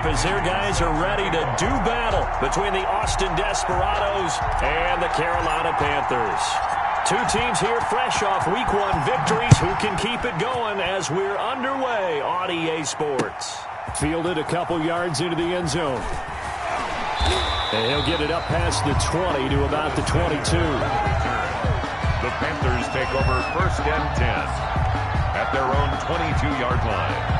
up as their guys are ready to do battle between the Austin Desperados and the Carolina Panthers. Two teams here fresh off Week 1 victories. Who can keep it going as we're underway on EA Sports? Fielded a couple yards into the end zone. And he'll get it up past the 20 to about the 22. The Panthers take over 1st and 10 at their own 22-yard line.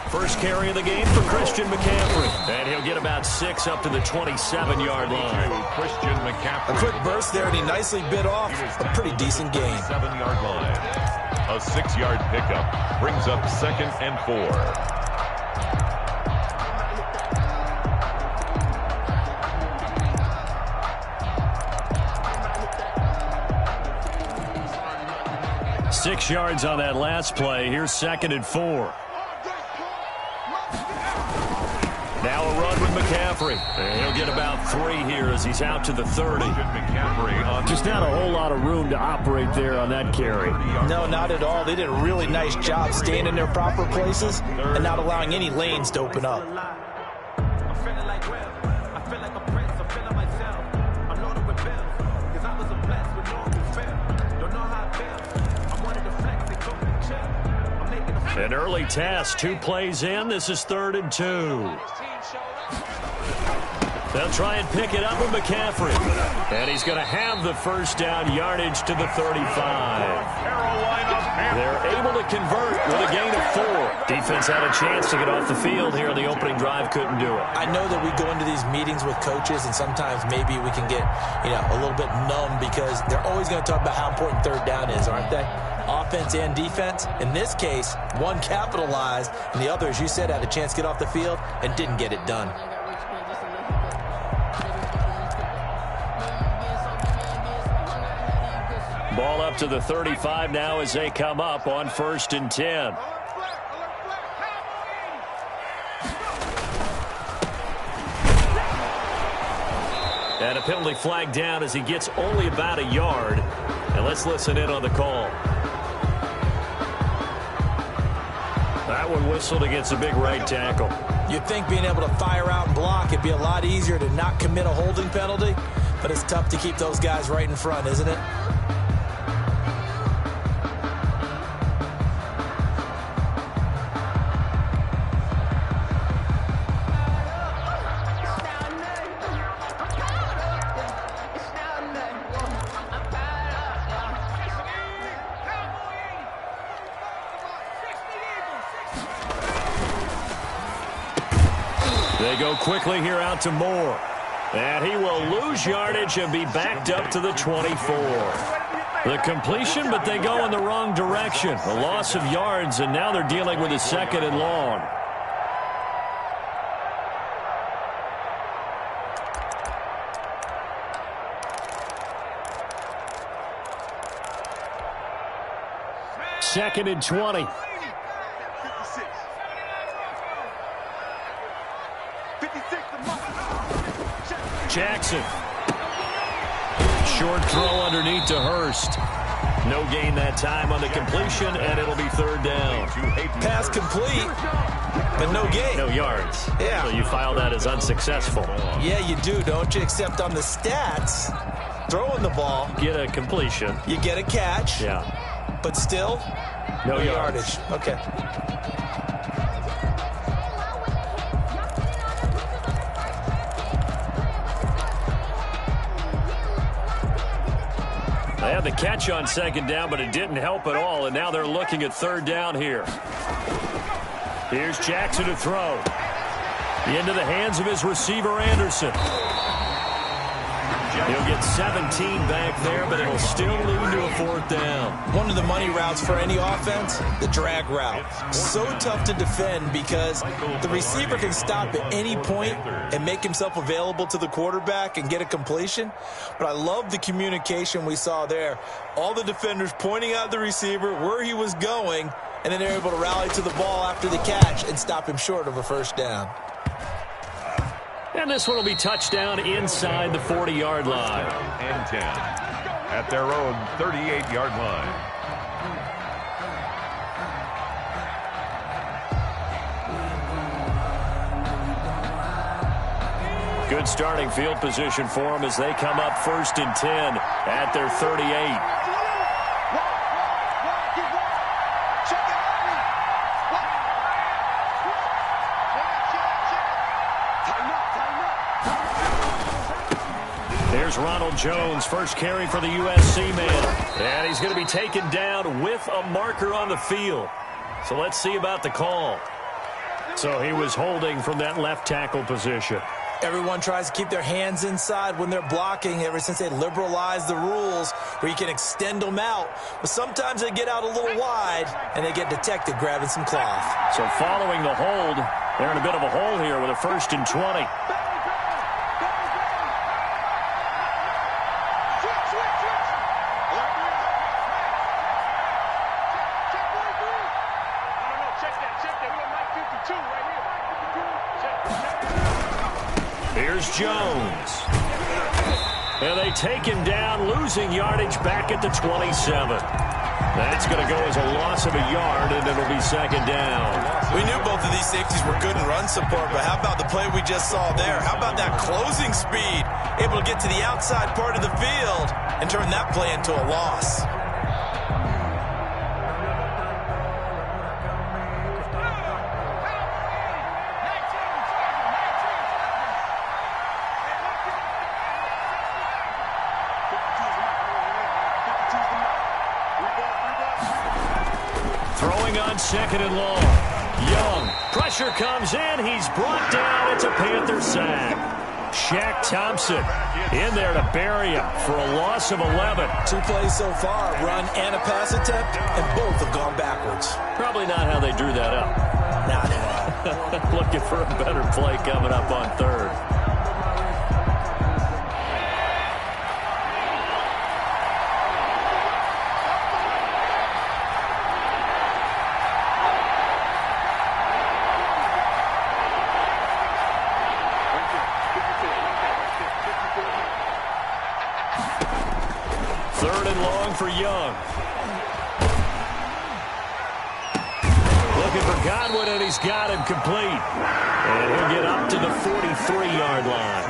First carry of the game for Christian McCaffrey. And he'll get about 6 up to the 27-yard line. Christian McCaffrey. A quick burst there, and he nicely bit off a pretty decent gain. 7-yard line. A 6-yard pickup brings up 2nd and 4. Six yards on that last play. Here's 2nd and 4. Now a run with McCaffrey. And he'll get about 3 here as he's out to the 30. Just not a whole lot of room to operate there on that carry. No, not at all. They did a really nice job staying in their proper places and not allowing any lanes to open up. An early test, 2 plays in. This is 3rd and 2. They'll try and pick it up with McCaffrey. And he's going to have the first down yardage to the 35. They're able to convert with a gain of 4. Defense had a chance to get off the field here on the opening drive, couldn't do it. I know that we go into these meetings with coaches, and sometimes maybe we can get, a little bit numb because they're always going to talk about how important 3rd down is, aren't they? Offense and defense. In this case, one capitalized, and the other, as you said, had a chance to get off the field and didn't get it done. Ball up to the 35 now as they come up on 1st and 10. And a penalty flag down as he gets only about a yard. And let's listen in on the call. That one whistled against a big right tackle. You'd think being able to fire out and block, it'd be a lot easier to not commit a holding penalty, but it's tough to keep those guys right in front, isn't it? They go quickly here out to Moore. And he will lose yardage and be backed up to the 24. The completion, but they go in the wrong direction. A loss of yards, and now they're dealing with a 2nd and long. Second and 20. Jackson. Short throw underneath to Hurst. No gain that time on the completion, and it'll be 3rd down. Pass complete, but no gain. No yards. Yeah. So you file that as unsuccessful. Yeah, you do, don't you? Except on the stats, throwing the ball. Get a completion. You get a catch. Yeah. But still, no yardage. Okay. They had the catch on 2nd down, but it didn't help at all, and now they're looking at 3rd down here. Here's Jackson to throw. Into the hands of his receiver, Anderson. He'll get 17 back there, but it'll still lead to a 4th down. One of the money routes for any offense, the drag route. So tough to defend because the receiver can stop at any point and make himself available to the quarterback and get a completion. But I love the communication we saw there. All the defenders pointing out the receiver, where he was going, and then they're able to rally to the ball after the catch and stop him short of a first down. And this one will be touchdown inside the 40-yard line. And 10 at their own 38-yard line. Good starting field position for them as they come up 1st and 10 at their 38. There's Ronald Jones, first carry for the USC man. And he's going to be taken down with a marker on the field. So let's see about the call. So he was holding from that left tackle position. Everyone tries to keep their hands inside when they're blocking ever since they liberalized the rules where you can extend them out. But sometimes they get out a little wide and they get detected grabbing some cloth. So following the hold, they're in a bit of a hole here with a 1st and 20. Here's Jones. And they take him down, losing yardage back at the 27. That's going to go as a loss of a yard, and it'll be 2nd down. We knew both of these safeties were good in run support, but how about the play we just saw there? How about that closing speed? Able to get to the outside part of the field and turn that play into a loss. Throwing on 2nd and long. Young. Pressure comes in. He's brought down. It's a Panther sack. Shaq Thompson in there to bury him for a loss of 11. 2 plays so far, run and a pass attempt, and both have gone backwards. Probably not how they drew that up. Not at all. Looking for a better play coming up on 3rd. For Young. Looking for Godwin, and he's got him complete. And he'll get up to the 43-yard line.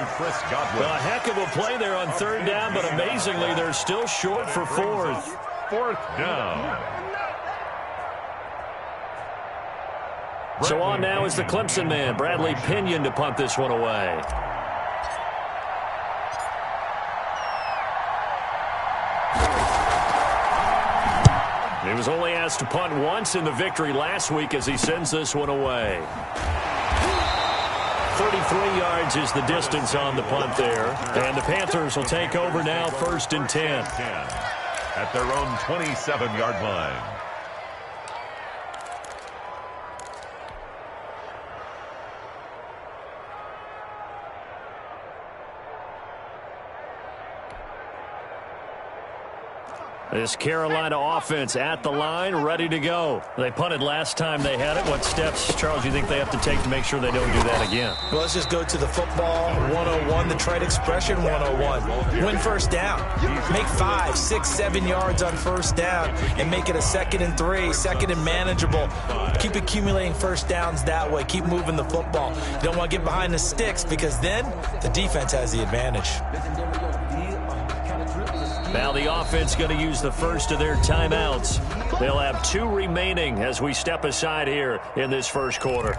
A heck of a play there on 3rd down, but amazingly, they're still short for 4th. 4th down. So on now is the Clemson man, Bradley Pinion, to punt this one away. He was only asked to punt once in the victory last week as he sends this one away. 33 yards is the distance on the punt there. And the Panthers will take over now 1st and 10. At their own 27-yard line. This Carolina offense at the line, ready to go. They punted last time they had it. What steps, Charles, do you think they have to take to make sure they don't do that again? Well, let's just go to the football 101, the trade expression 101. Win 1st down. Make 5, 6, 7 yards on 1st down and make it a 2nd and 3, 2nd and manageable. Keep accumulating 1st downs that way. Keep moving the football. You don't want to get behind the sticks because then the defense has the advantage. Now the offense going to use the first of their timeouts. They'll have 2 remaining as we step aside here in this first quarter.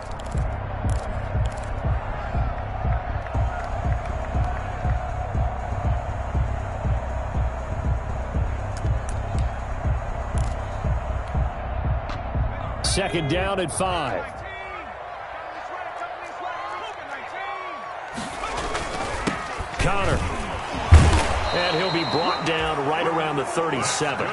Second down at 5. Connor. And he'll be brought down right around the 37.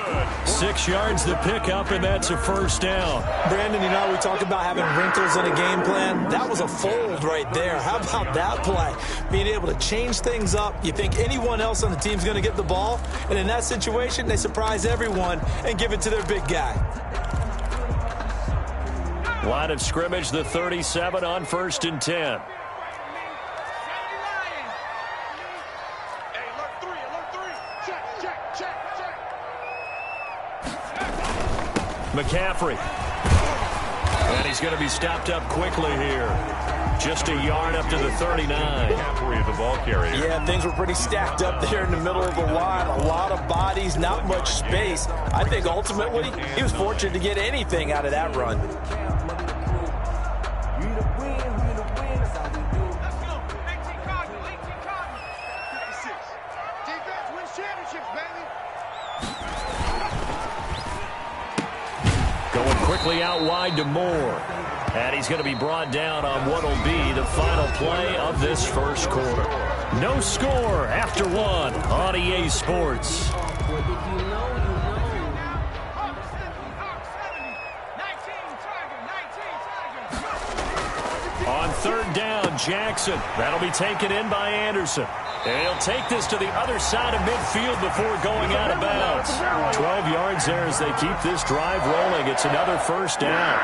6 yards to pick up, and that's a first down. Brandon, you know, we talk about having wrinkles in a game plan. That was a fold right there. How about that play? Being able to change things up. You think anyone else on the team's going to get the ball, and in that situation, they surprise everyone and give it to their big guy. Line of scrimmage, the 37 on 1st and 10. McCaffrey. And he's going to be stopped up quickly here. Just a yard up to the 39. McCaffrey, the ball carrier. Yeah, things were pretty stacked up there in the middle of the line. A lot of bodies, not much space. I think ultimately he was fortunate to get anything out of that run. Quickly out wide to Moore. And he's going to be brought down on what will be the final play of this first quarter. No score after 1 on EA Sports. On 3rd down, Jackson. That'll be taken in by Anderson. And he'll take this to the other side of midfield before going out of bounds. 12 yards there as they keep this drive rolling. It's another first down.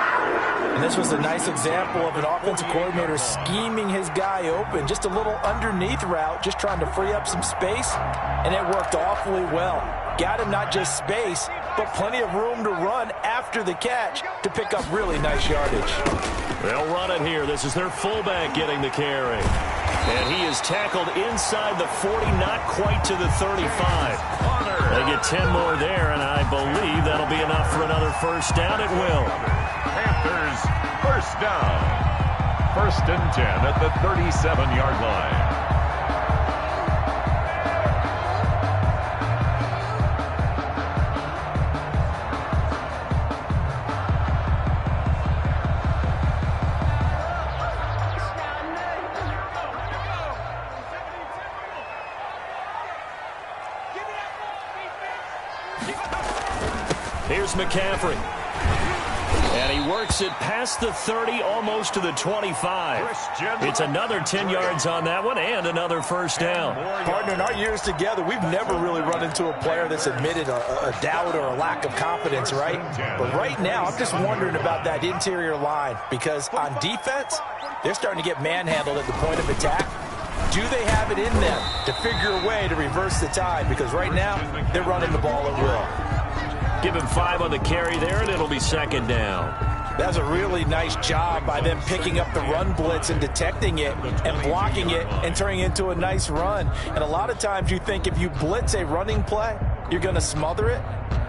And this was a nice example of an offensive coordinator scheming his guy open. Just a little underneath route, just trying to free up some space. And it worked awfully well. Got him not just space, but plenty of room to run after the catch to pick up really nice yardage. They'll run it here. This is their fullback getting the carry. And he is tackled inside the 40, not quite to the 35. They get 10 more there, and I believe that'll be enough for another first down. It will. Panthers, first down. 1st and 10 at the 37-yard line. Here's McCaffrey. And he works it past the 30, almost to the 25. It's another 10 yards on that one and another first down. Partner, in our years together, we've never really run into a player that's admitted a doubt or a lack of confidence, right? But right now, I'm just wondering about that interior line because on defense, they're starting to get manhandled at the point of attack. Do they have it in them to figure a way to reverse the tide? Because right now, they're running the ball at will. Give him 5 on the carry there, and it'll be 2nd down. That's a really nice job by them picking up the run blitz and detecting it and blocking it and turning it into a nice run. And a lot of times you think if you blitz a running play, you're going to smother it.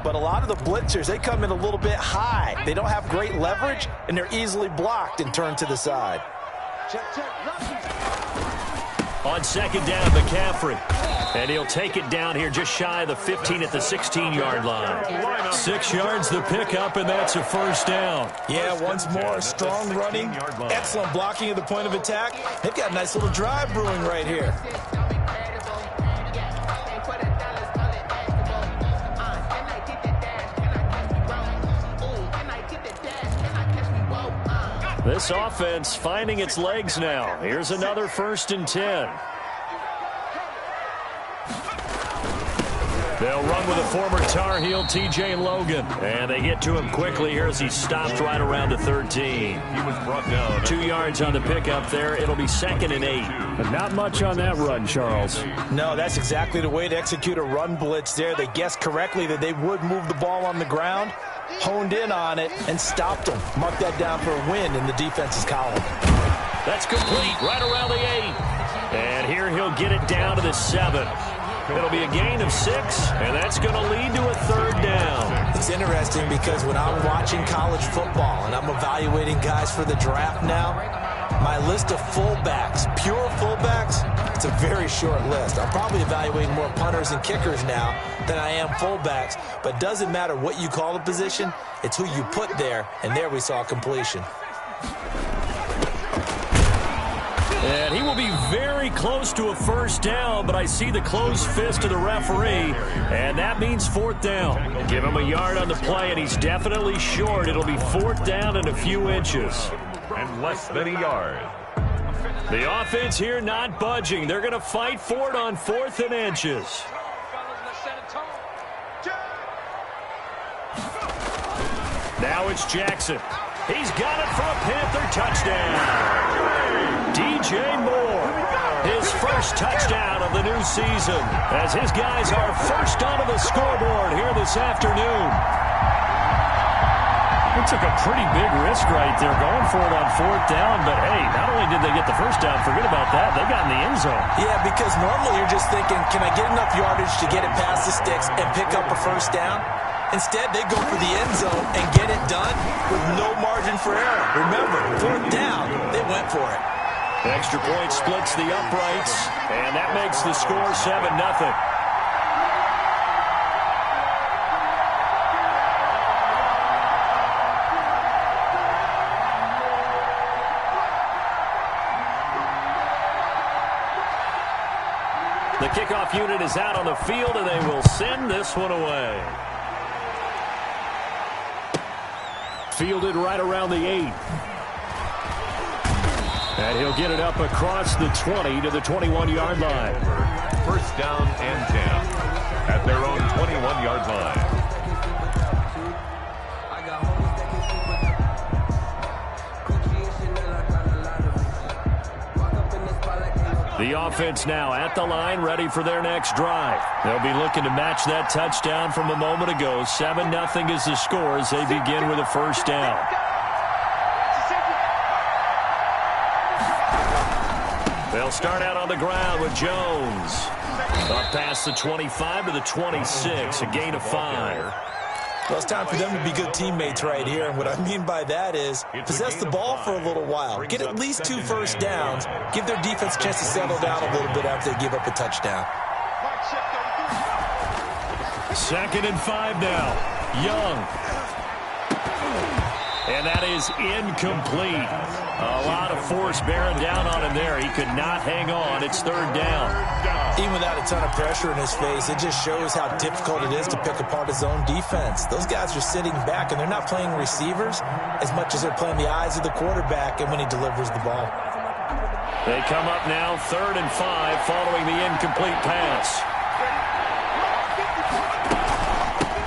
But a lot of the blitzers, they come in a little bit high. They don't have great leverage, and they're easily blocked and turned to the side. On 2nd down, McCaffrey. And he'll take it down here just shy of the 15 at the 16-yard line. 6 yards the pickup, and that's a first down. Yeah, once more, strong running, excellent blocking at the point of attack. They've got a nice little drive brewing right here. This offense finding its legs now. Here's another 1st and 10. They'll run with a former Tar Heel, T.J. Logan. And they get to him quickly here as he stops right around the 13. He was brought down. 2 yards on the pickup there. It'll be 2nd and 8. But not much on that run, Charles. No, that's exactly the way to execute a run blitz there. They guessed correctly that they would move the ball on the ground, honed in on it, and stopped them. Mark that down for a win in the defense's column. That's complete right around the 8. And here he'll get it down to the 7. It'll be a gain of 6, and that's going to lead to a 3rd down. It's interesting because when I'm watching college football and I'm evaluating guys for the draft now, my list of fullbacks, pure fullbacks, it's a very short list. I'm probably evaluating more punters and kickers now than I am fullbacks, but it doesn't matter what you call the position, it's who you put there, and there we saw completion. And he will be very close to a first down, but I see the closed fist of the referee, and that means fourth down. Give him a yard on the play, and he's definitely short. It'll be fourth down and a few inches. And less than a yard. The offense here not budging. They're going to fight for it on 4th and inches. Now it's Jackson. He's got it for a Panther touchdown. DJ Moore, his first touchdown of the new season, as his guys are first onto the scoreboard here this afternoon. They took a pretty big risk right there going for it on 4th down, but hey, not only did they get the first down, forget about that, they got in the end zone. Yeah, because normally you're just thinking, can I get enough yardage to get it past the sticks and pick up a first down? Instead, they go for the end zone and get it done with no margin for error. Remember, 4th down, they went for it. The extra point splits the uprights, and that makes the score 7-0. The kickoff unit is out on the field, and they will send this one away. Fielded right around the 8. And he'll get it up across the 20 to the 21-yard line. First down and 10 at their own 21-yard line. The offense now at the line, ready for their next drive. They'll be looking to match that touchdown from a moment ago. 7-0 is the score as they begin with a first down. They'll start out on the ground with Jones. Up past the 25 to the 26, a gain of 5. Well, it's time for them to be good teammates right here. And what I mean by that is possess the ball for a little while. Get at least 2 first downs. Give their defense a chance to settle down a little bit after they give up a touchdown. 2nd and 5 now. Young. And that is incomplete. A lot of force bearing down on him there. He could not hang on. It's 3rd down. Even without a ton of pressure in his face, it just shows how difficult it is to pick apart his own defense. Those guys are sitting back, and they're not playing receivers as much as they're playing the eyes of the quarterback and when he delivers the ball. They come up now 3rd and 5 following the incomplete pass.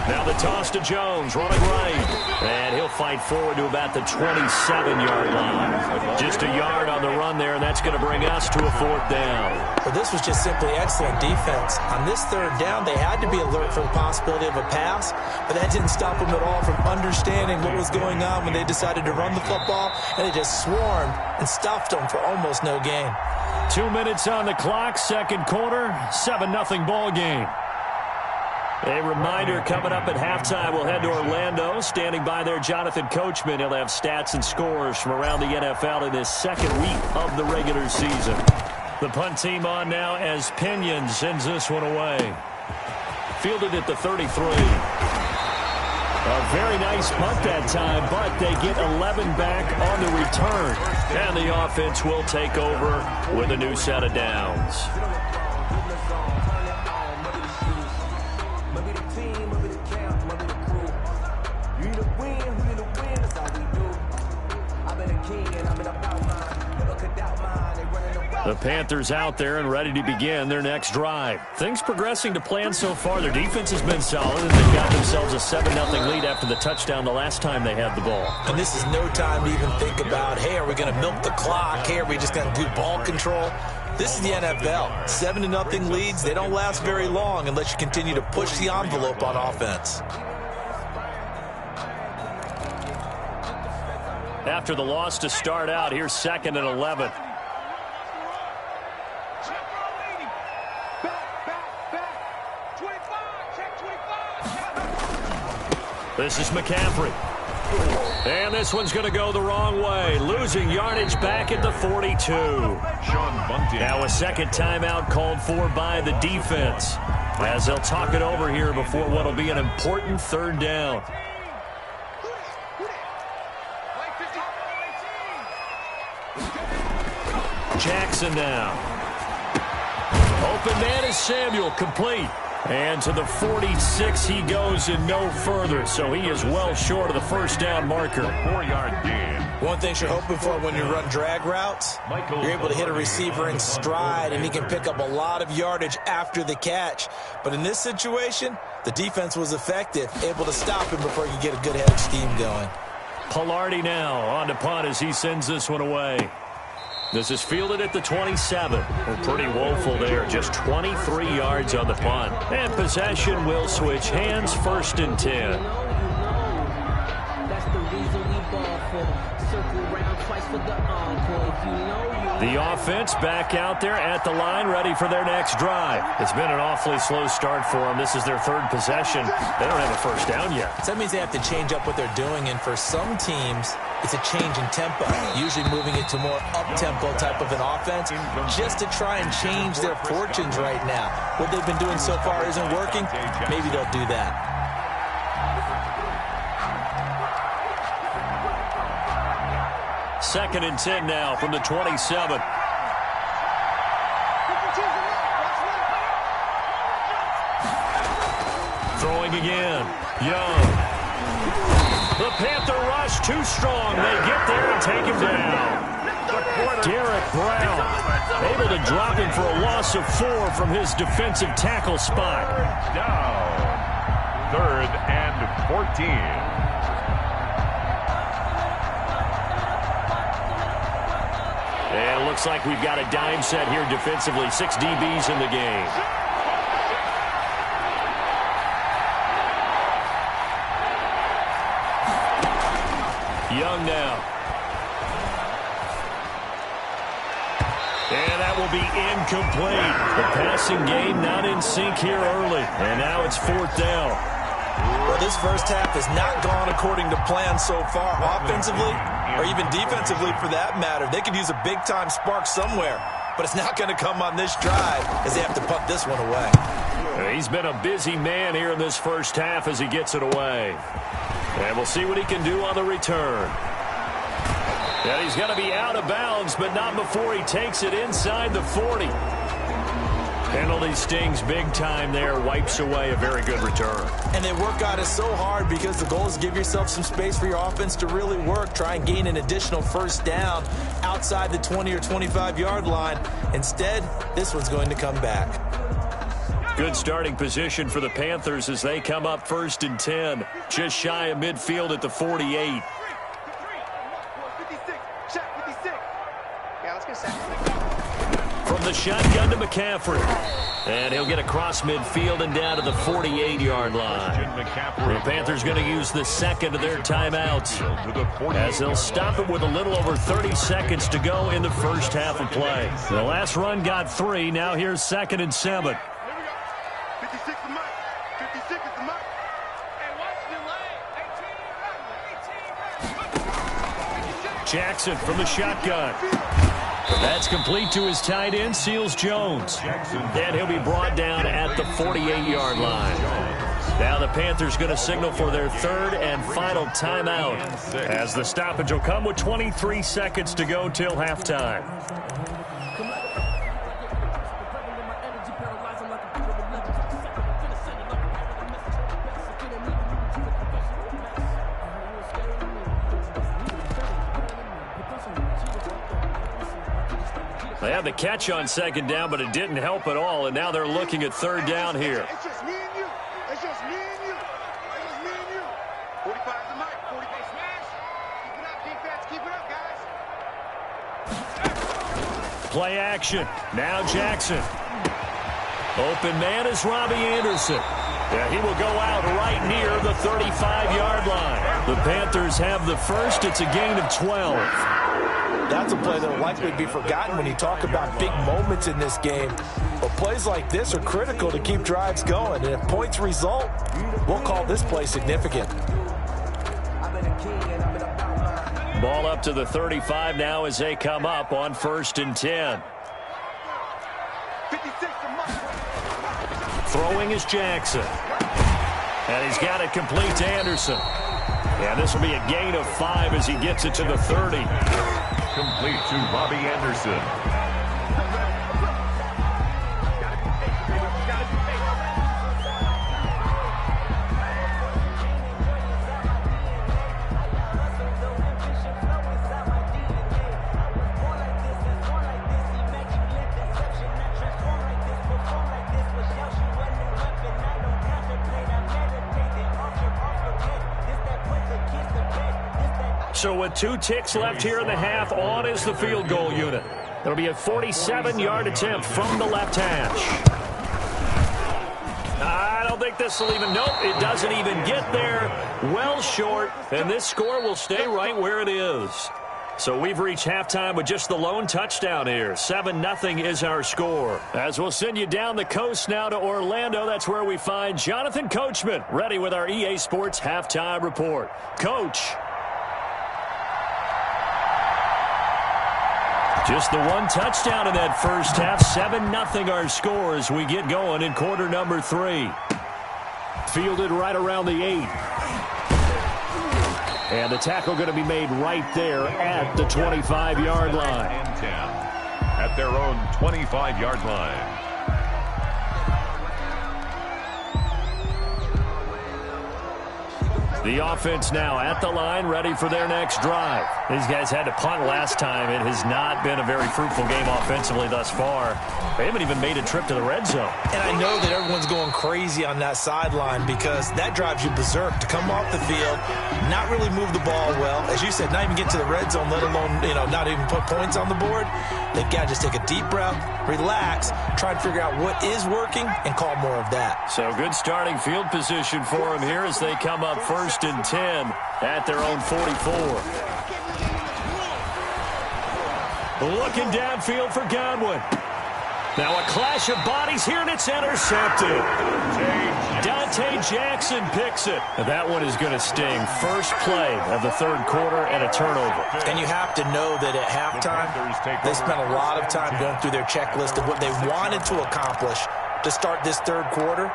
Now the toss to Jones, running right. And he'll fight forward to about the 27-yard line. Just a yard on the run there, and that's going to bring us to a 4th down. Well, this was just simply excellent defense. On this 3rd down, they had to be alert for the possibility of a pass, but that didn't stop them at all from understanding what was going on when they decided to run the football, and they just swarmed and stuffed them for almost no gain. 2 minutes on the clock, 2nd quarter, 7-0 ball game. A reminder coming up at halftime, we'll head to Orlando. Standing by there, Jonathan Coachman. He'll have stats and scores from around the NFL in this 2nd week of the regular season. The punt team on now as Pinion sends this one away. Fielded at the 33. A very nice punt that time, but they get 11 back on the return. And the offense will take over with a new set of downs. The Panthers out there and ready to begin their next drive. Things progressing to plan so far. Their defense has been solid, and they've got themselves a 7-0 lead after the touchdown the last time they had the ball. And this is no time to even think about, hey, are we going to milk the clock? Hey, are we just going to do ball control? This is the NFL. 7-0 leads, they don't last very long unless you continue to push the envelope on offense. After the loss to start out, here's 2nd and 11. This is McCaffrey. And this one's going to go the wrong way. Losing yardage back at the 42. Sean Bunting. Now a 2nd timeout called for by the defense, as they'll talk it over here before what will be an important 3rd down. Jackson now. Open man is Samuel, complete. And to the 46 he goes and no further, so he is well short of the first down marker. 4-yard gain. One thing you're hoping for when you run drag routes, you're able to hit a receiver in stride, and he can pick up a lot of yardage after the catch. But in this situation, the defense was effective, able to stop him before he could get a good head of steam going. Pilardi now on to punt as he sends this one away. This is fielded at the 27. Well, pretty woeful there. Just 23 yards on the punt. And possession will switch hands, 1st and 10. That's the reason we ball for. Circle around twice for the encore. If you know, the offense back out there at the line, ready for their next drive. It's been an awfully slow start for them. This is their 3rd possession. They don't have a first down yet. So that means they have to change up what they're doing, and for some teams, it's a change in tempo, usually moving it to more up-tempo type of an offense just to try and change their fortunes right now. What they've been doing so far isn't working. Maybe they'll do that. Second and 10 now from the 27. Throwing again. Young. The Panther rush too strong. They get there and take him down. Derek Brown able to drop him for a loss of 4 from his defensive tackle spot. Down. 3rd and 14. And it looks like we've got a dime set here defensively. 6 DBs in the game. Young now. And that will be incomplete. The passing game not in sync here early. And now it's 4th down. Well, this first half has not gone according to plan so far, offensively or even defensively for that matter. They could use a big-time spark somewhere, but it's not going to come on this drive as they have to punt this one away. He's been a busy man here in this first half as he gets it away. And we'll see what he can do on the return. And he's going to be out of bounds, but not before he takes it inside the 40. Penalty stings big time there, wipes away a very good return. And they work on it so hard because the goal is to give yourself some space for your offense to really work. Try and gain an additional first down outside the 20 or 25-yard line. Instead, this one's going to come back. Good starting position for the Panthers as they come up 1st and 10. Just shy of midfield at the 48. From the shotgun to McCaffrey. And he'll get across midfield and down to the 48-yard line. The Panthers going to use the 2nd of their timeouts as they'll stop it with a little over 30 seconds to go in the first half of play. The last run got 3. Now here's 2nd and 7. 56 is Mike. 56 is the Mike. Hey, watch the leg. 18. Jackson from the shotgun. That's complete to his tight end, Seals Jones. And he'll be brought down at the 48-yard line. Now the Panthers going to signal for their 3rd and final timeout as the stoppage will come with 23 seconds to go till halftime. They had the catch on 2nd down, but it didn't help at all, and now they're looking at 3rd down here. It's just me and you. It's just me and you. It's just me and you. 45 is the Mike. 45 smash. Keep it up, defense. Keep it up, guys. Play action. Now Jackson. Open man is Robbie Anderson. Yeah, he will go out right near the 35-yard line. The Panthers have the first. It's a gain of 12. That's a play that will likely be forgotten when you talk about big moments in this game. But plays like this are critical to keep drives going. And if points result, we'll call this play significant. Ball up to the 35 now as they come up on 1st and 10. 56 to Mike. Throwing is Jackson. And he's got it complete to Anderson. Yeah, this will be a gain of 5 as he gets it to the 30. Complete to Robbie Anderson. So with 2 ticks left here in the half, on is the field goal unit. It'll be a 47-yard attempt from the left hash. I don't think this will even, nope, it doesn't even get there. Well short, and this score will stay right where it is. So we've reached halftime with just the lone touchdown here. 7-0 is our score. As we'll send you down the coast now to Orlando, that's where we find Jonathan Coachman, ready with our EA Sports halftime report. Coach. Just the 1 touchdown in that first half. 7-0 our score as we get going in quarter number 3. Fielded right around the 8. And the tackle going to be made right there at the 25-yard line. And 10 at their own 25-yard line. The offense now at the line, ready for their next drive. These guys had to punt last time. It has not been a very fruitful game offensively thus far. They haven't even made a trip to the red zone. And I know that everyone's going crazy on that sideline because that drives you berserk to come off the field, not really move the ball well. As you said, not even get to the red zone, let alone, not even put points on the board. They've got to just take a deep breath, relax, try and figure out what is working, and call more of that. So good starting field position for them here as they come up 1st and 10 at their own 44. Looking downfield for Godwin. Now a clash of bodies here, and it's intercepted. Dante Jackson picks it. That one is going to sting. First play of the 3rd quarter and a turnover. And you have to know that at halftime, they spent a lot of time going through their checklist of what they wanted to accomplish to start this 3rd quarter.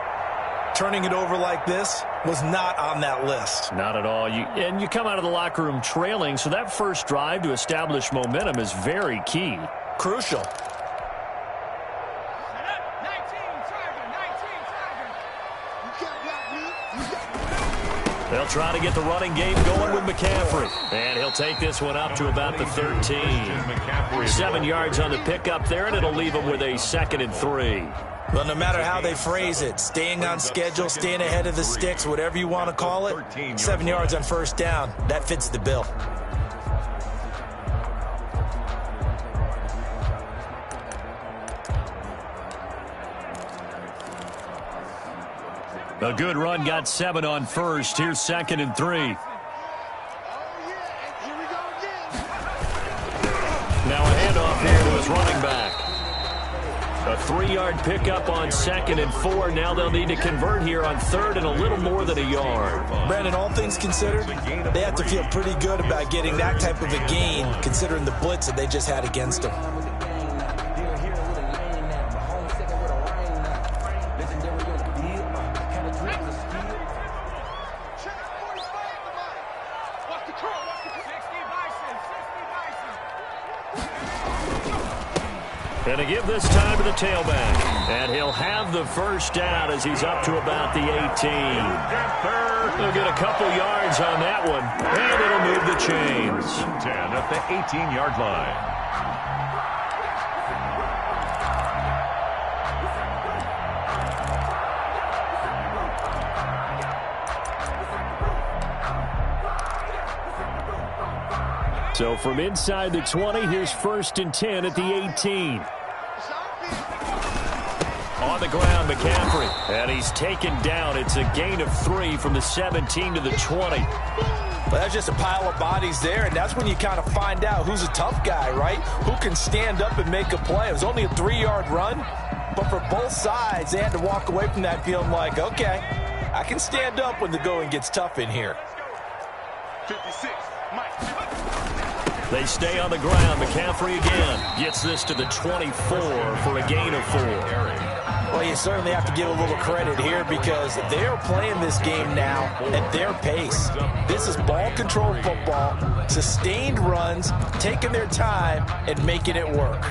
Turning it over like this was not on that list. Not at all. And you come out of the locker room trailing, so that first drive to establish momentum is very key. Crucial. They'll try to get the running game going with McCaffrey. And he'll take this one up to about the 13. 7 yards on the pickup there, and it'll leave him with a 2nd and 3. Well, no matter how they phrase it, staying on schedule, staying ahead of the sticks, whatever you want to call it, 7 yards on first down, that fits the bill. A good run got 7 on first. Here's 2nd and 3. Now a handoff here to his running back. A 3-yard pickup on 2nd and 4. Now they'll need to convert here on 3rd and a little more than a yard. Brandon, all things considered, they have to feel pretty good about getting that type of a gain, considering the blitz that they just had against them. And to give this time to the tailback. And he'll have the first down as he's up to about the 18. They'll get a couple yards on that one, and it'll move the chains. 10 at the 18-yard line. So from inside the 20, here's 1st and 10 at the 18. On the ground, McCaffrey. And he's taken down. It's a gain of 3 from the 17 to the 20. Well, that's just a pile of bodies there, and that's when you kind of find out who's a tough guy, right? Who can stand up and make a play. It was only a 3-yard run, but for both sides, they had to walk away from that feeling like, okay, I can stand up when the going gets tough in here. 56, Mike. They stay on the ground. McCaffrey again gets this to the 24 for a gain of 4. Well, you certainly have to give a little credit here because they're playing this game now at their pace. This is ball control football, sustained runs, taking their time, and making it work.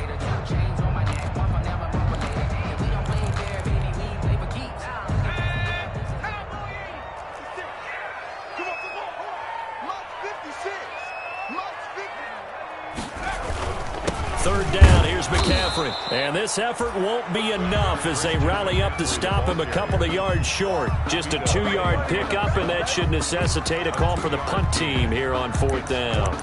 third down. Here's McCaffrey. And this effort won't be enough as they rally up to stop him a couple of yards short. Just a 2-yard pickup, and that should necessitate a call for the punt team here on fourth down.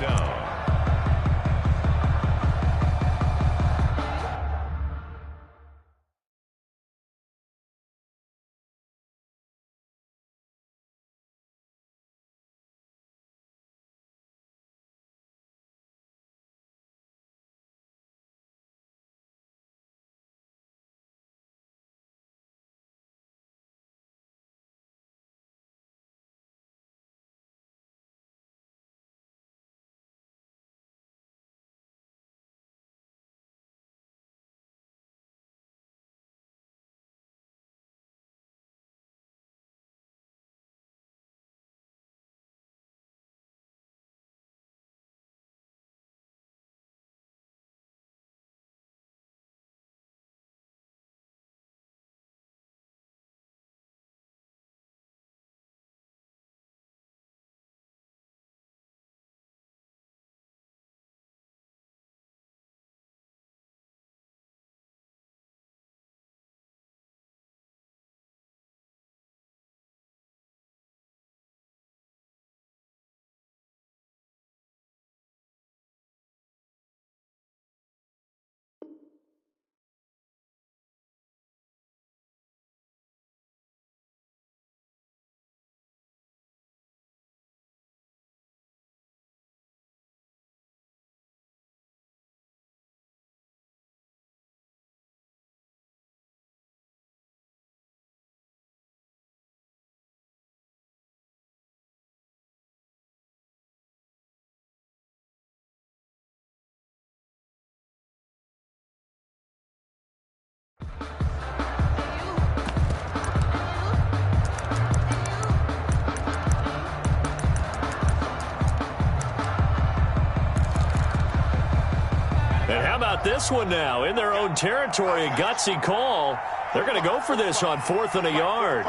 How about this one now? In their own territory, a gutsy call. They're going to go for this on 4th and a yard.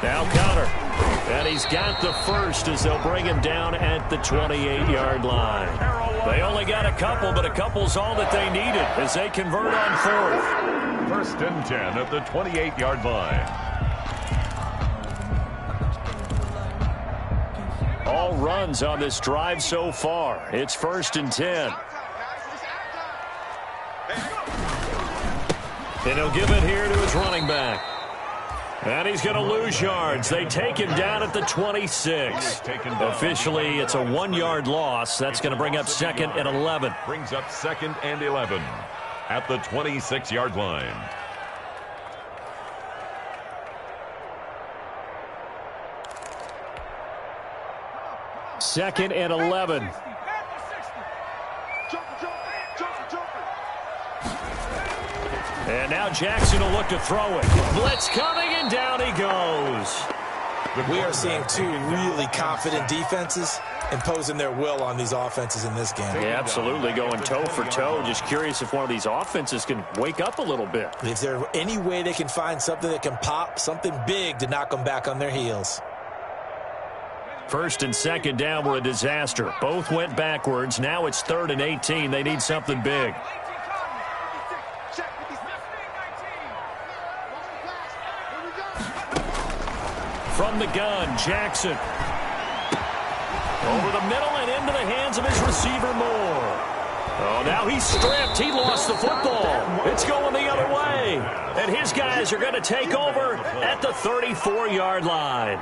Now counter. And he's got the first as they'll bring him down at the 28-yard line. They only got a couple, but a couple's all that they needed as they convert on 4th. 1st and 10 at the 28-yard line. All runs on this drive so far. It's 1st and 10. And he'll give it here to his running back. And he's going to lose yards. They take him down at the 26. Officially, it's a 1-yard loss. That's going to bring up 2nd and 11. Brings up 2nd and 11 at the 26-yard line. Second and 11. And now Jackson will look to throw it. Blitz coming, and down he goes. We are seeing two really confident defenses imposing their will on these offenses in this game. Yeah, absolutely, going toe for toe. Just curious if one of these offenses can wake up a little bit. Is there any way they can find something that can pop, something big to knock them back on their heels? 1st and 2nd down were a disaster. Both went backwards. Now it's 3rd and 18. They need something big. From the gun, Jackson. Over the middle and into the hands of his receiver, Moore. Oh, now he's stripped. He lost the football. It's going the other way. And his guys are going to take over at the 34-yard line.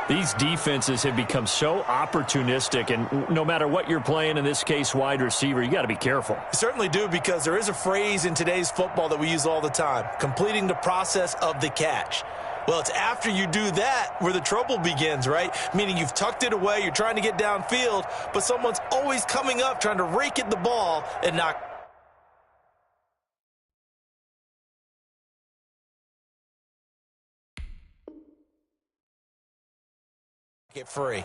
These defenses have become so opportunistic, and no matter what you're playing, in this case wide receiver, you got to be careful. You certainly do, because there is a phrase in today's football that we use all the time, completing the process of the catch. Well, it's after you do that where the trouble begins, right? Meaning you've tucked it away, you're trying to get downfield, but someone's always coming up trying to rake at the ball and knock it free.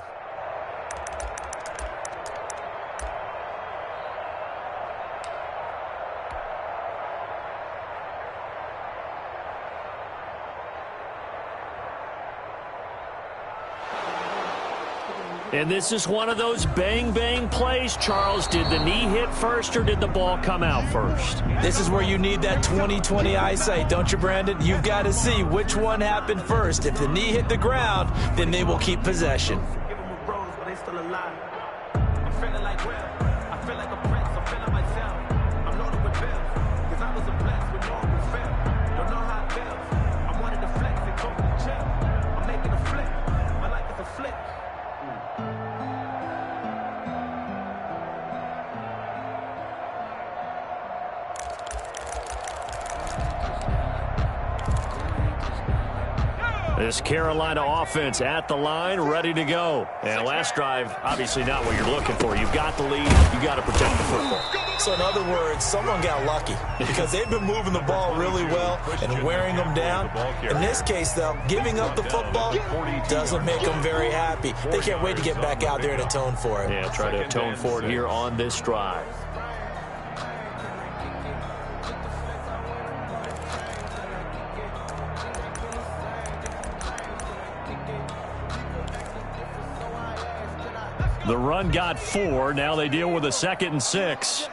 And this is one of those bang-bang plays, Charles. Did the knee hit first or did the ball come out first? This is where you need that 20/20 eyesight, don't you, Brandon? You've got to see which one happened first. If the knee hit the ground, then they will keep possession. Give them a rose, but they still alive. I'm feeling like Will. I feel like a prince. I'm feeling myself. I'm loaded with bills. Cause I was a blessed with no one feel. Don't know how it feels. I wanted to flex and totally chill. I'm making a flip. My life is a flip. This Carolina offense at the line, ready to go. And last drive, obviously not what you're looking for. You've got the lead. You've got to protect the football. So in other words, someone got lucky because they've been moving the ball really well and wearing them down. In this case, though, giving up the football doesn't make them very happy. They can't wait to get back out there and atone for it. Yeah, try to atone for it here on this drive. The run got 4. Now they deal with a 2nd and 6.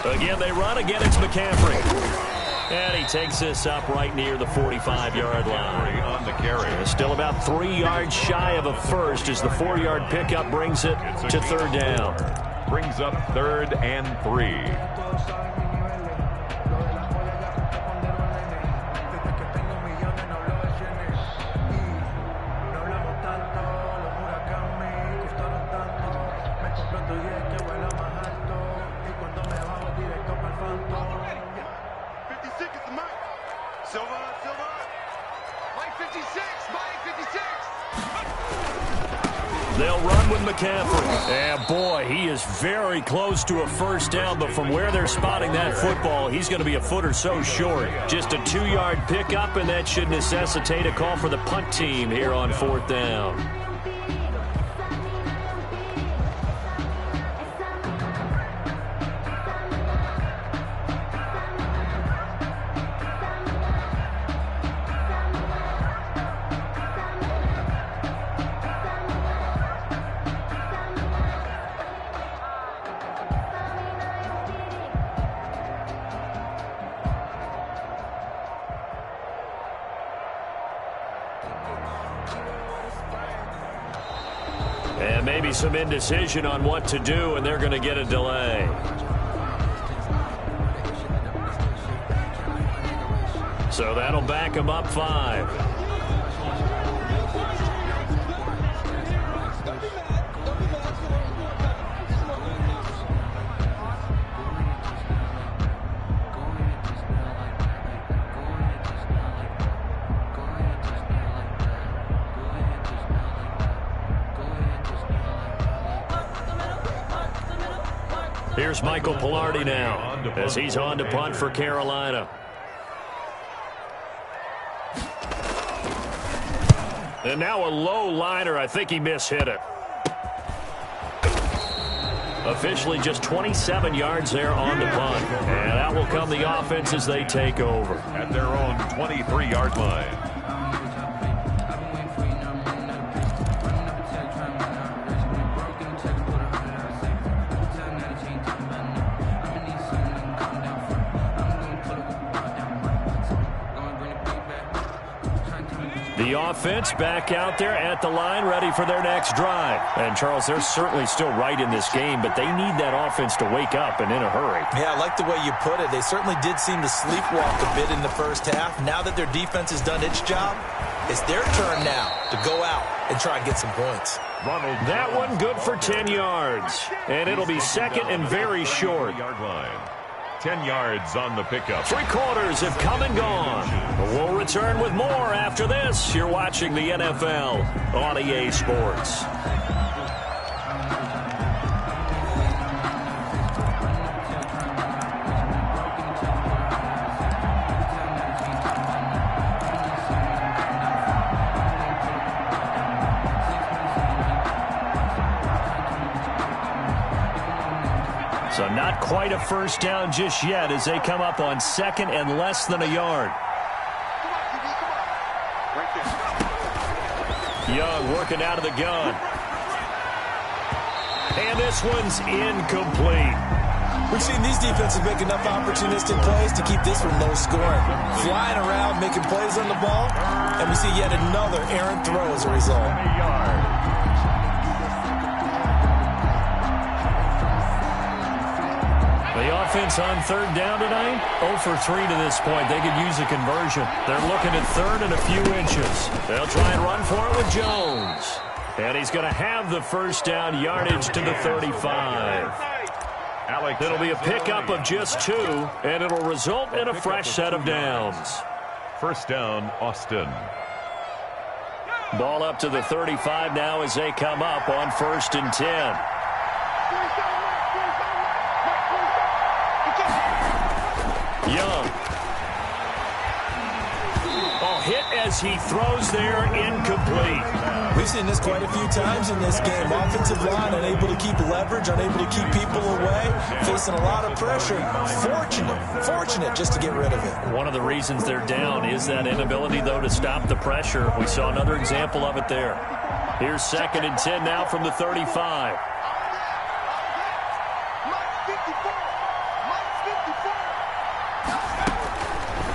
Again, they run. Again, it's McCaffrey. And he takes this up right near the 45-yard line. On the carry. Still about 3 yards shy of a first as the 4-yard pickup brings it to 3rd down. Brings up 3rd and 3. They'll run with McCaffrey. And boy, he is very close to a first down, but from where they're spotting that football, he's going to be a foot or so short. Just a 2-yard pickup, and that should necessitate a call for the punt team here on 4th down. And maybe some indecision on what to do, and they're going to get a delay. So that'll back them up 5. Here's Michael Pilardi now as he's on to punt for Carolina. And now a low liner. I think he mishit it. Officially just 27 yards there on the punt. And that will come the offense as they take over. At their own 23-yard line. The offense back out there at the line, ready for their next drive. And, Charles, they're certainly still right in this game, but they need that offense to wake up and in a hurry. Yeah, I like the way you put it. They certainly did seem to sleepwalk a bit in the first half. Now that their defense has done its job, it's their turn now to go out and try and get some points. That one good for 10 yards. And it'll be 2nd and very short. 10 yards on the pickup. 3 quarters have come and gone. We'll return with more after this. You're watching the NFL on EA Sports. So not quite a first down just yet as they come up on 2nd and less than a yard. Young working out of the gun. And this one's incomplete. We've seen these defenses make enough opportunistic plays to keep this one low scoring. Flying around, making plays on the ball, and we see yet another errant throw as a result. The offense on third down tonight, 0 for 3 to this point. They could use a conversion. They're looking at third and a few inches. They'll try and run for it with Jones. And he's going to have the first down, yardage to the 35. It'll be a pickup of just 2, and it'll result in a fresh set of downs. First down, Austin. Ball up to the 35 now as they come up on 1st and 10. Young. Oh, hit as he throws there, incomplete. We've seen this quite a few times in this game. Offensive line unable to keep leverage, unable to keep people away, facing a lot of pressure. Fortunate just to get rid of it. One of the reasons they're down is that inability, though, to stop the pressure. We saw another example of it there. Here's 2nd and 10 now from the 35.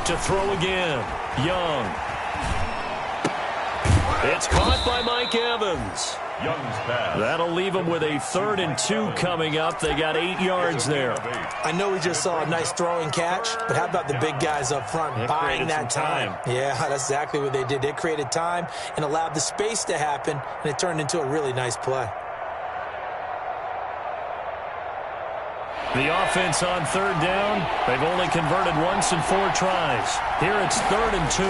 To throw again, Young. It's caught by Mike Evans. Young's pass. That'll leave them with a 3rd and 2 coming up. They got 8 yards there. I know we just saw a nice throwing catch, but how about the big guys up front buying that time? Yeah, that's exactly what they did. They created time and allowed the space to happen, and it turned into a really nice play. The offense on 3rd down, they've only converted once in 4 tries. Here it's 3rd and 2.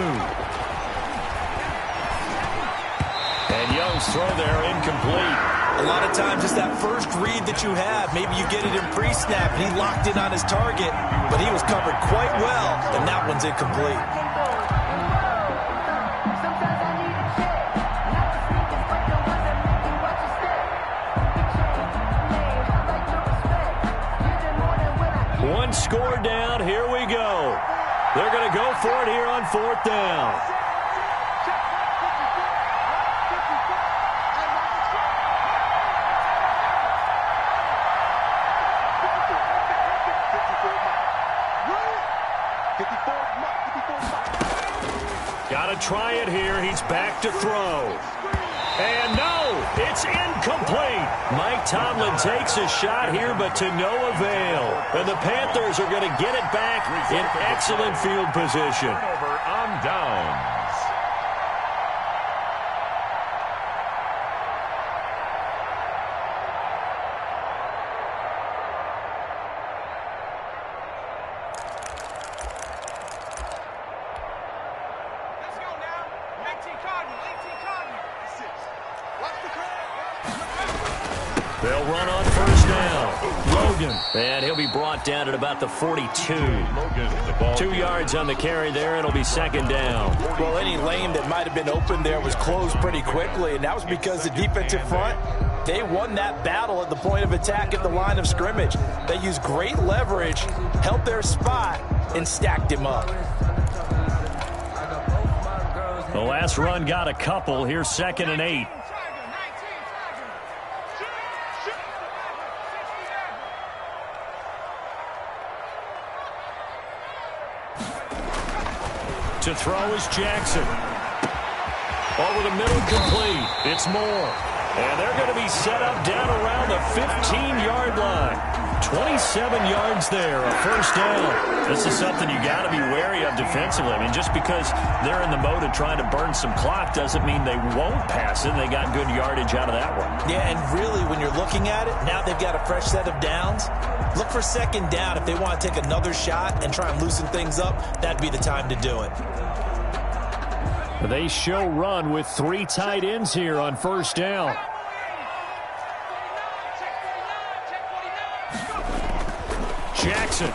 And Young's throw there incomplete. A lot of times it's that first read that you have. Maybe you get it in pre-snap, and he locked in on his target, but he was covered quite well, and that one's incomplete. One score down. Here we go. They're going to go for it here on 4th down. Got to try it here. He's back to throw. And no, it's incomplete. Mike Tomlin takes a shot here, but to no avail. And the Panthers are going to get it back in excellent field position. Over on downs. They'll run on 1st down. Logan. And he'll be brought down at about the 42. 2 yards on the carry there. It'll be 2nd down. Well, any lane that might have been open there was closed pretty quickly, and that was because the defensive front, they won that battle at the point of attack at the line of scrimmage. They used great leverage, held their spot, and stacked him up. The last run got a couple. Here's 2nd and 8. To throw is Jackson. Over the middle, complete. It's Moore. And they're going to be set up down around the 15-yard line. 27 yards there, a 1st down. This is something you got to be wary of defensively. I mean, just because they're in the mode of trying to burn some clock doesn't mean they won't pass it. They got good yardage out of that one. Yeah, and really, when you're looking at it, now they've got a fresh set of downs. Look for 2nd down. If they want to take another shot and try and loosen things up, that'd be the time to do it. They show run with 3 tight ends here on 1st down. Jackson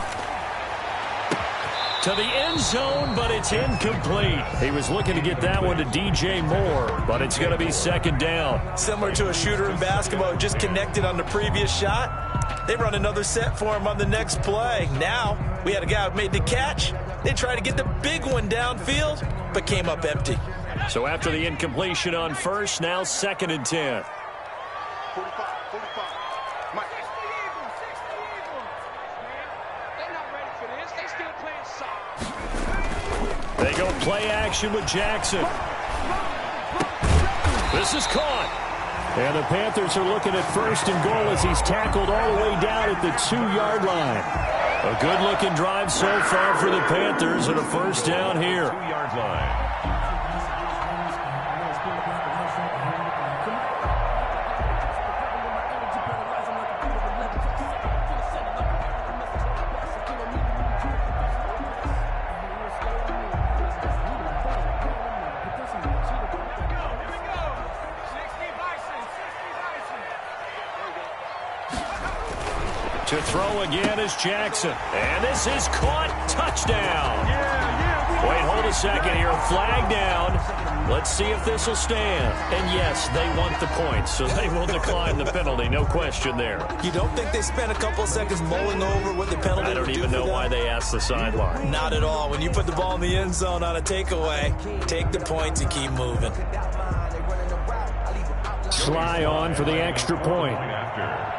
to the end zone, but it's incomplete. He was looking to get that one to DJ Moore, but it's going to be 2nd down. Similar to a shooter in basketball who just connected on the previous shot. They run another set for him on the next play. Now, we had a guy who made the catch. They tried to get the big one downfield, but came up empty. So after the incompletion on first, now 2nd and 10. 45. Mike. They're not ready for this. They still playing soccer. They go play action with Jackson. This is caught. And the Panthers are looking at 1st and goal as he's tackled all the way down at the 2-yard line. A good-looking drive so far for the Panthers and a 1st down here. 2-yard line. To throw again is Jackson. And this is caught. Touchdown. Wait, hold a second here. Flag down. Let's see if this will stand. And yes, they want the points, so they will decline the penalty. No question there. You don't think they spent a couple of seconds mulling over what the penalty I don't would even do know for why them? they asked the sideline. Not at all. When you put the ball in the end zone on a takeaway, take the points and keep moving. Sly on for the extra point. After.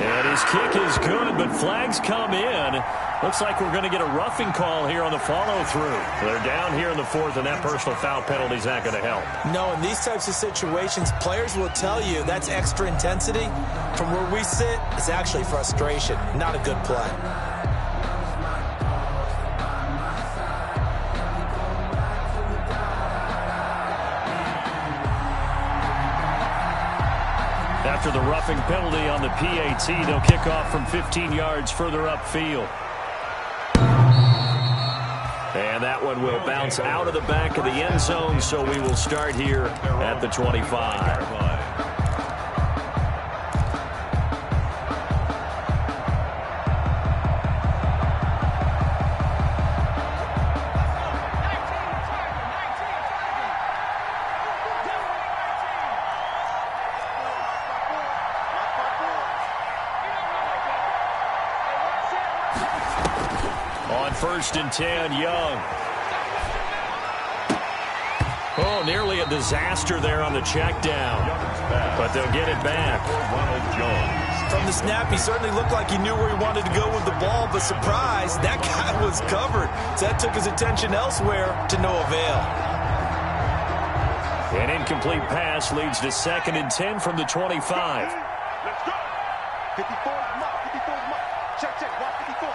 And his kick is good, but flags come in. Looks like we're going to get a roughing call here on the follow-through. They're down here in the 4th, and that personal foul penalty is not going to help. No, in these types of situations, players will tell you that's extra intensity. From where we sit, it's actually frustration, not a good play. After the roughing penalty on the PAT, they'll kick off from 15 yards further upfield. And that one will bounce out of the back of the end zone, so we will start here at the 25. On 1st and 10, Young. Oh, nearly a disaster there on the check down. But they'll get it back. Ronald Jones. From the snap, he certainly looked like he knew where he wanted to go with the ball, but surprise, that guy was covered. So that took his attention elsewhere to no avail. An incomplete pass leads to 2nd and 10 from the 25. Let's go. 54 is Mike. 54 is Mike. Check. Watch 54.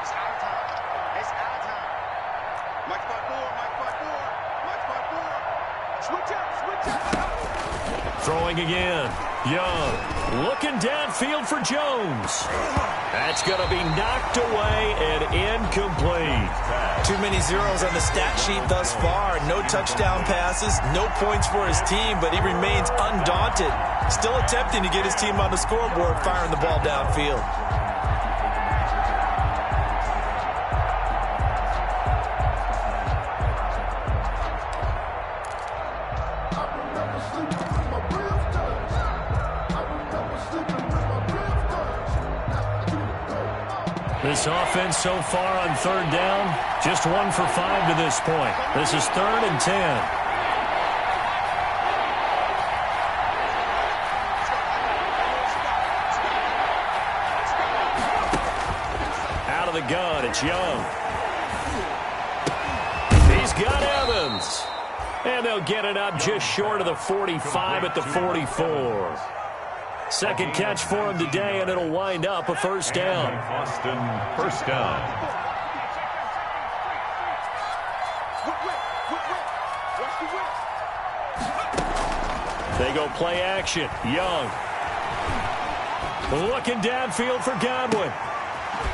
It's out of time. Mike 4. Switch up. Throwing again. Young looking downfield for Jones. That's going to be knocked away and incomplete. Too many zeros on the stat sheet thus far. No touchdown passes, no points for his team, but he remains undaunted. Still attempting to get his team on the scoreboard, firing the ball downfield. This offense so far on 3rd down, just 1 for 5 to this point. This is 3rd and 10. Out of the gun, it's Young. He's got Evans. And they'll get it up just short of the 45 at the 44. Second catch for him today, and it'll wind up a 1st down. Austin, 1st down. They go play action. Young. Looking downfield for Godwin.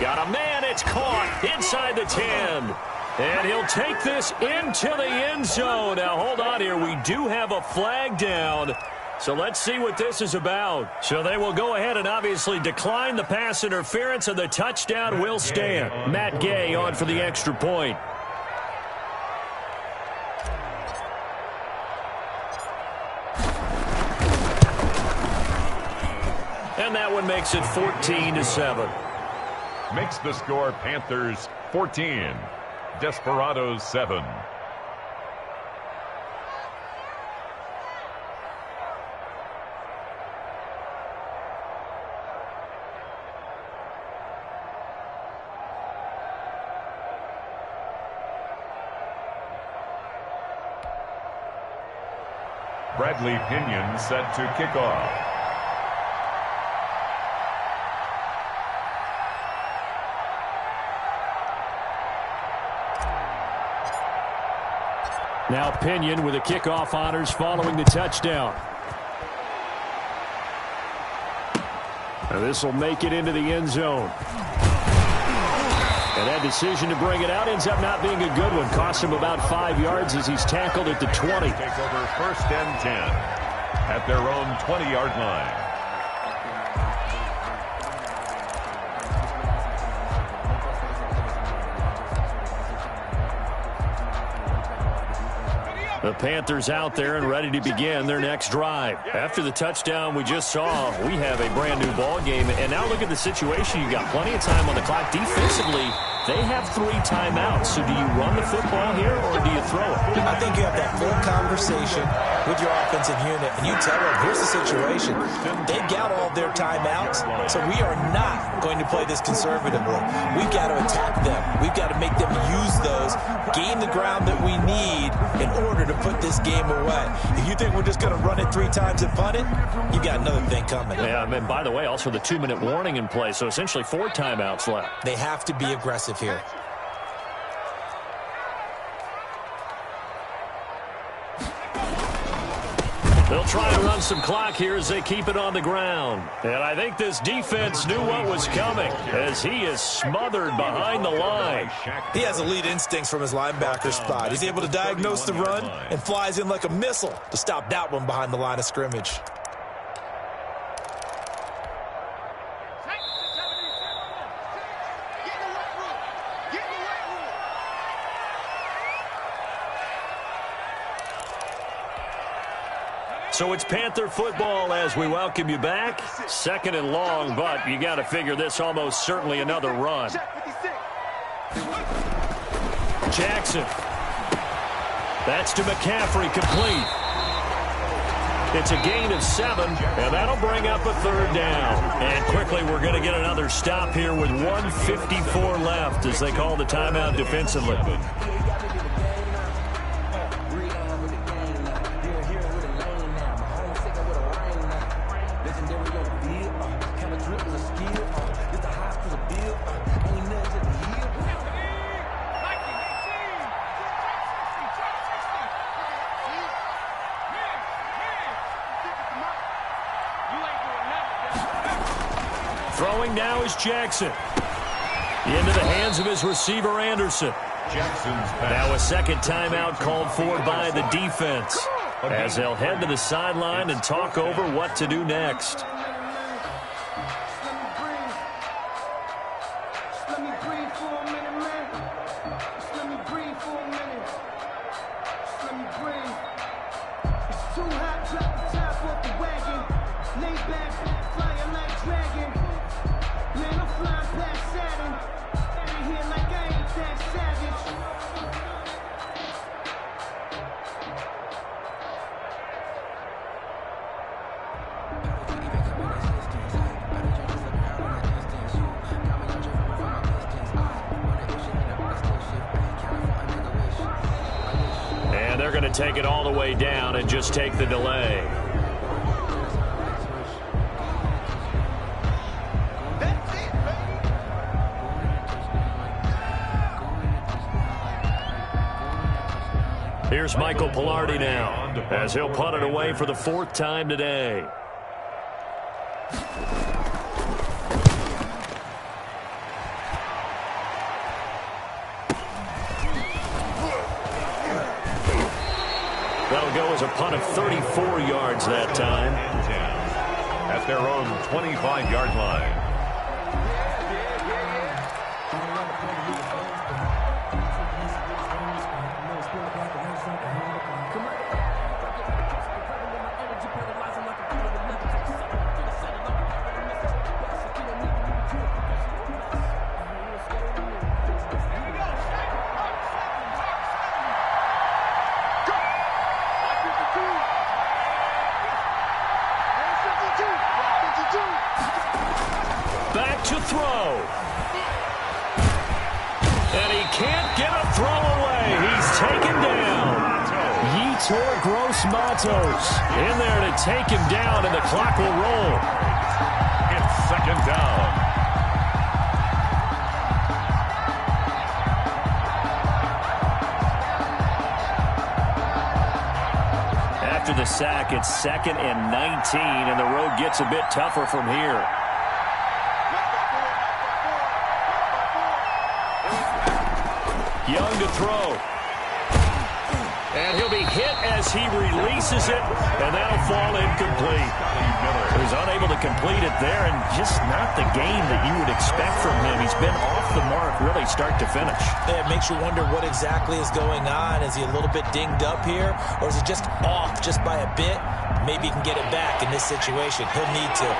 Got a man. It's caught inside the 10. And he'll take this into the end zone. Now, hold on here. We do have a flag down. So let's see what this is about. So they will go ahead and obviously decline the pass interference, and the touchdown will stand. Matt Gay on for the extra point. And that one makes it 14-7. Makes the score Panthers 14, Desperados 7. Bradley Pinion set to kick off. Now Pinion with the kickoff honors following the touchdown. And this will make it into the end zone. And that decision to bring it out ends up not being a good one. Costs him about 5 yards as he's tackled at the 20. Take over first and 10 at their own 20-yard line. The Panthers out there and ready to begin their next drive. After the touchdown we just saw, we have a brand new ball game. And now look at the situation. You got plenty of time on the clock. Defensively, they have 3 timeouts. So do you run the football here or do you throw it? I think you have that full conversation with your offensive unit, and you tell them, here's the situation. They've got all their timeouts, so we are not going to play this conservatively. We've got to attack them. We've got to make them use those, gain the ground that we need in order to put this game away. If you think we're just going to run it 3 times and punt it, you got another thing coming. Yeah, and by the way, also the 2-minute warning in play, so essentially 4 timeouts left. They have to be aggressive here. They'll try to run some clock here as they keep it on the ground. And I think this defense knew what was coming as he is smothered behind the line. He has elite instincts from his linebacker spot. He's able to diagnose the run and flies in like a missile to stop that one behind the line of scrimmage. So it's Panther football as we welcome you back. 2nd and long, but you got to figure this almost certainly another run. Jackson. That's to McCaffrey, complete. It's a gain of 7, and that'll bring up a 3rd down. And quickly we're going to get another stop here with 1:54 left as they call the timeout defensively. Throwing now is Jackson. Into the hands of his receiver, Anderson. Jackson's pass. Now a 2nd timeout called for by the defense as they'll head to the sideline and talk over what to do next. They're going to take it all the way down and just take the delay. Here's Michael Pilardi now as he'll punt it away for the 4th time today. That'll go as a punt of 34 yards that time. At their own 25-yard line. throw. And he can't get a throw away. He's taken down. Yetur Gross-Matos in there to take him down, and the clock will roll. It's second down. After the sack, it's 2nd and 19, and the road gets a bit tougher from here. Young to throw. And he'll be hit as he releases it, and that'll fall incomplete. He was unable to complete it there, and just not the game that you would expect from him. He's been off the mark really start to finish. It makes you wonder what exactly is going on. Is he a little bit dinged up here, or is he just off just by a bit? Maybe he can get it back in this situation. He'll need to.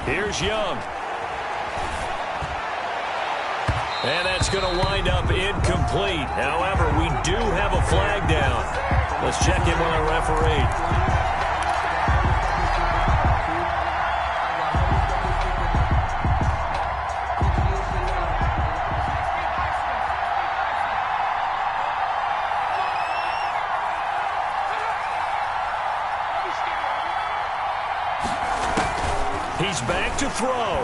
Here's Young. And that's going to wind up incomplete. However, we do have a flag down. Let's check in with our referee. He's back to throw.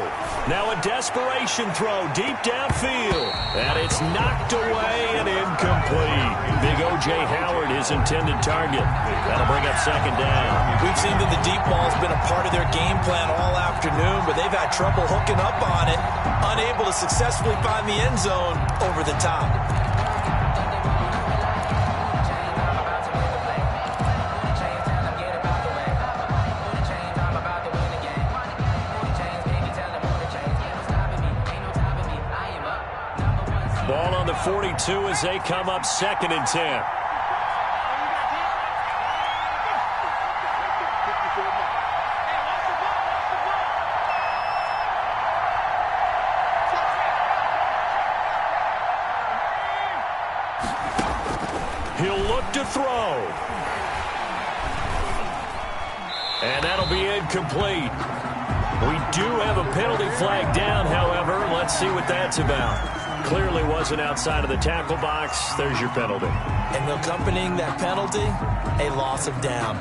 Now a desperation throw deep downfield. And it's knocked away and incomplete. Big O.J. Howard, his intended target. That'll bring up 2nd down. We've seen that the deep ball's been a part of their game plan all afternoon, but they've had trouble hooking up on it, unable to successfully find the end zone over the top. Ball on the 42 as they come up 2nd and 10. He'll look to throw. And that'll be incomplete. We do have a penalty flag down, however. Let's see what that's about. Clearly wasn't outside of the tackle box. There's your penalty. And accompanying that penalty, a loss of down.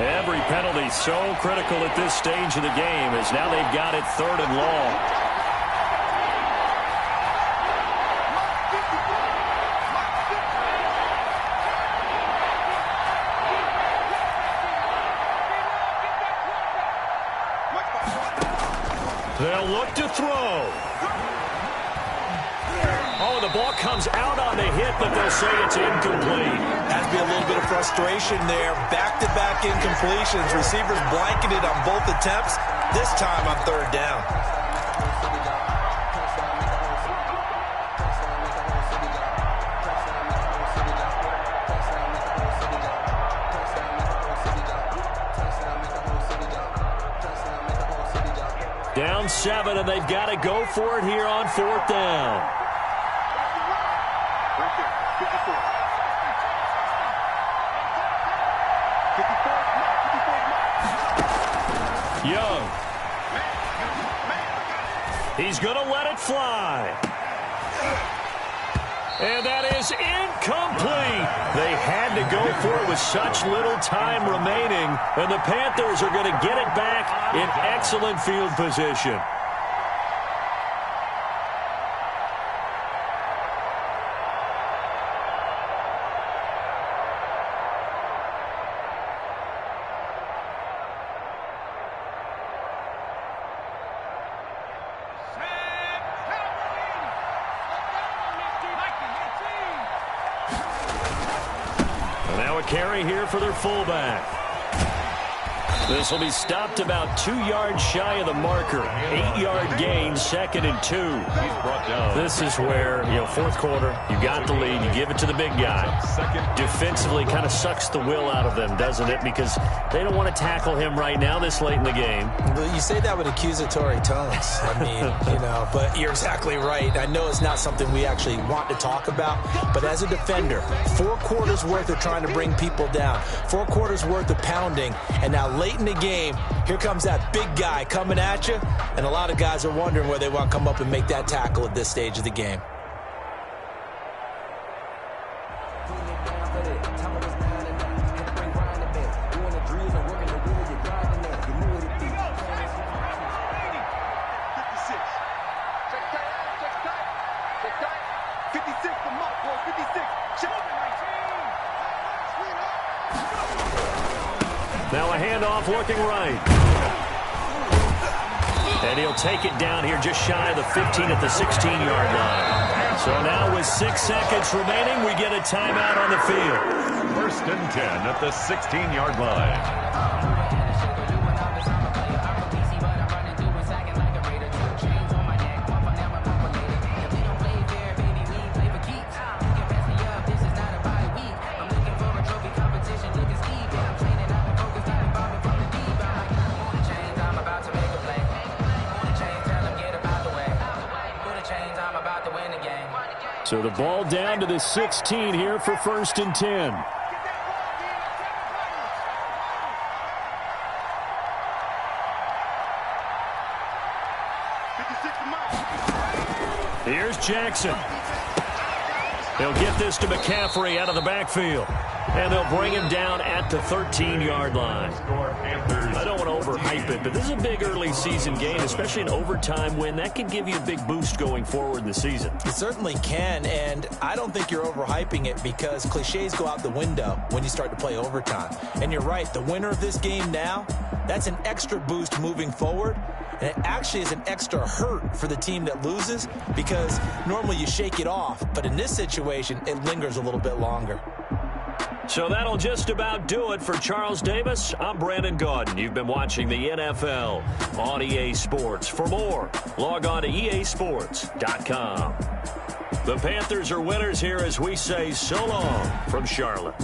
Every penalty so critical at this stage of the game, as now they've got it 3rd and long. They'll look to throw. Oh, the ball comes out on the hit, but they'll say it's incomplete. Has to be a little bit of frustration there. Back-to-back incompletions. Receivers blanketed on both attempts. This time on 3rd down. Down 7, and they've got to go for it here on 4th down. Right there, 54. 54. Young. He's going to let it fly. And that is incomplete. They had to go for it with such little time remaining, and the Panthers are going to get it back in excellent field position. Now a carry here for their fullback. This will be stopped about 2 yards shy of the marker. 8-yard gain, 2nd and 2. He's brought down. This is where, fourth quarter, you got the lead, you give it to the big guy. Defensively kind of sucks the will out of them, doesn't it? Because they don't want to tackle him right now this late in the game. Well, you say that with accusatory tones. I mean, but you're exactly right. I know it's not something we actually want to talk about, but as a defender, 4 quarters worth of trying to bring people down, 4 quarters worth of pounding, and now late in the game, here comes that big guy coming at you, and a lot of guys are wondering where they want to come up and make that tackle at this stage of the game. Now a handoff looking right. And he'll take it down here just shy of the 15 at the 16-yard line. So now with 6 seconds remaining, we get a timeout on the field. 1st and 10 at the 16-yard line. So the ball down to the 16 here for 1st and 10. Here's Jackson. He'll get this to McCaffrey out of the backfield. And they'll bring him down at the 13-yard line. I don't want to overhype it, but this is a big early season game, especially an overtime win. That could give you a big boost going forward in the season. It certainly can, and I don't think you're overhyping it because cliches go out the window when you start to play overtime. And you're right, the winner of this game now, that's an extra boost moving forward. And it actually is an extra hurt for the team that loses because normally you shake it off. But in this situation, it lingers a little bit longer. So that'll just about do it for Charles Davis. I'm Brandon Gaudin. You've been watching the NFL on EA Sports. For more, log on to easports.com. The Panthers are winners here as we say so long from Charlotte.